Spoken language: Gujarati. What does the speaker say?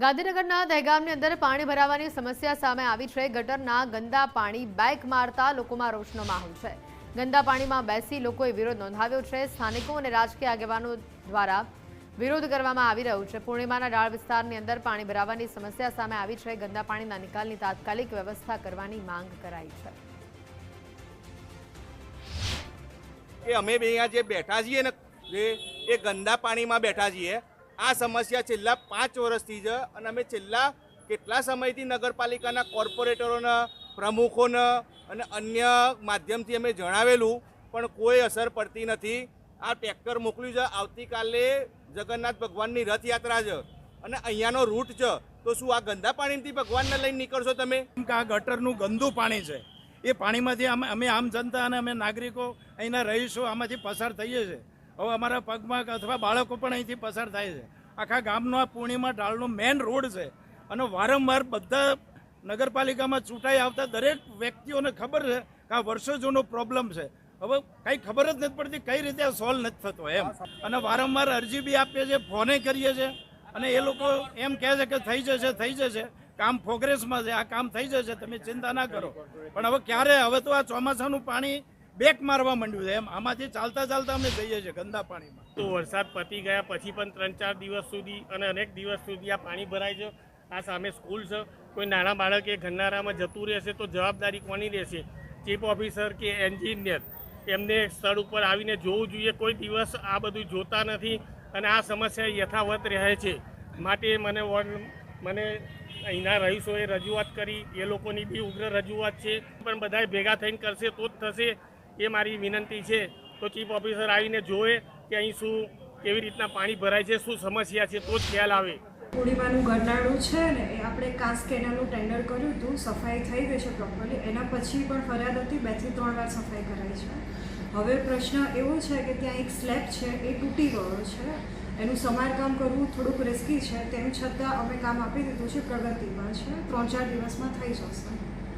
ગાંધીનગરના દહેગામની અંદર પાણી ભરાવાની સમસ્યા સામે આવી છે। ગટરના ગંદા પાણી બેક મારતા લોકોમાં રોષનો માહોલ છે। ગંદા પાણીમાં બેસી લોકોએ વિરોધ નોંધાવ્યો છે। સ્થાનિકો અને રાજકીય આગેવાનો દ્વારા વિરોધ કરવામાં આવી રહ્યો છે। પૂર્ણિમાના ડાળ વિસ્તારની અંદર પાણી ભરાવાની સમસ્યા સામે આવી છે। ગંદા પાણીના નિકાલની તાત્કાલિક વ્યવસ્થા કરવાની માંગ કરાઈ છે। અમે અહીંયા જે બેઠા છીએ ને એ ગંદા પાણીમાં બેઠા છીએ। આ સમસ્યા છેલ્લા 5 વર્ષથી છે અને અમે છેલ્લા કેટલા સમયથી નગરપાલિકાના કોર્પોરેટરોના પ્રમુખોને અને અન્ય માધ્યમથી અમે જણાવેલું પણ કોઈ અસર પડતી નથી। આ ટ્રેક્ટર મોકલ્યું છે। આવતીકાલે જગન્નાથ ભગવાનની રથયાત્રા છે અને અહીંયાનો રૂટ છે, તો શું આ ગંદા પાણીથી ભગવાનને લઈને નીકળશો તમે? આ ગટરનું ગંદુ પાણી છે, એ પાણીમાંથી અમે આમ જનતા અને અમે નાગરિકો અહીંના રહીશો આમાંથી પસાર થઈએ છીએ। હવે અમારા પગમાં અથવા બાળકો પણ અહીંથી પસાર થાય છે। આખા ગામનો આ પૂર્ણિમા ઢાળનો મેઇન રોડ છે અને વારંવાર બધા નગરપાલિકામાં ચૂંટાઈ આવતા દરેક વ્યક્તિઓને ખબર છે કે આ વર્ષો જૂનો પ્રોબ્લેમ છે। હવે કંઈ ખબર જ નથી પડતી કઈ રીતે આ સોલ્વ નથી થતો એમ, અને વારંવાર અરજી બી આપીએ છીએ, ફોને કરીએ છીએ અને એ લોકો એમ કહે છે કે થઈ જશે, કામ પ્રોગ્રેસમાં છે, આ કામ થઈ જશે, તમે ચિંતા ના કરો। પણ હવે ક્યારે? હવે તો આ ચોમાસાનું પાણી બેક મારવા માંડ્યું છે એમ, આમાંથી ચાલતા અમે જઈએ છીએ ગંદા પાણીમાં। તો વરસાદ પતી ગયા પછી પણ 3-4 દિવસ સુધી અને અનેક દિવસ સુધી આ પાણી ભરાય છે। આ સામે સ્કૂલ છે, કોઈ નાના બાળક એ ગન્નારામાં જતું રહેશે તો જવાબદારી કોની રહેશે? ચીફ ઓફિસર કે એન્જિનિયર એમને સ્થળ ઉપર આવીને જોવું જોઈએ। કોઈ દિવસ આ બધું જોતા નથી અને આ સમસ્યા યથાવત રહે છે। માટે મને અહીંના રહીશોએ રજૂઆત કરી, એ લોકોની બી ઉગ્ર રજૂઆત છે, પણ બધાએ ભેગા થઈને કરશે તો જ થશે, એ મારી વિનંતી છે। તો ચીફ ઓફિસર આવીને જોવે કે અહીં શું કેવી રીતના પાણી ભરાય છે, શું સમસ્યા છે, તો જ ખ્યાલ આવે। પૂર્ણિમાનું ગરનાળું છે ને, એ આપણે કાસ કેનાલનું ટેન્ડર કર્યું હતું, સફાઈ થઈ ગઈ છે પ્રોપરલી। એના પછી પણ ફરિયાદ હતી, 2 થી 3 વાર સફાઈ કરાઈ છે। હવે પ્રશ્ન એવો છે કે ત્યાં એક સ્લેબ છે એ તૂટી ગયો છે, એનું સમારકામ કરવું થોડુંક રિસ્કી છે। તેમ છતાં અમે કામ આપી દીધું છે, પ્રગતિમાં છે, 3-4 દિવસમાં થઈ જશે।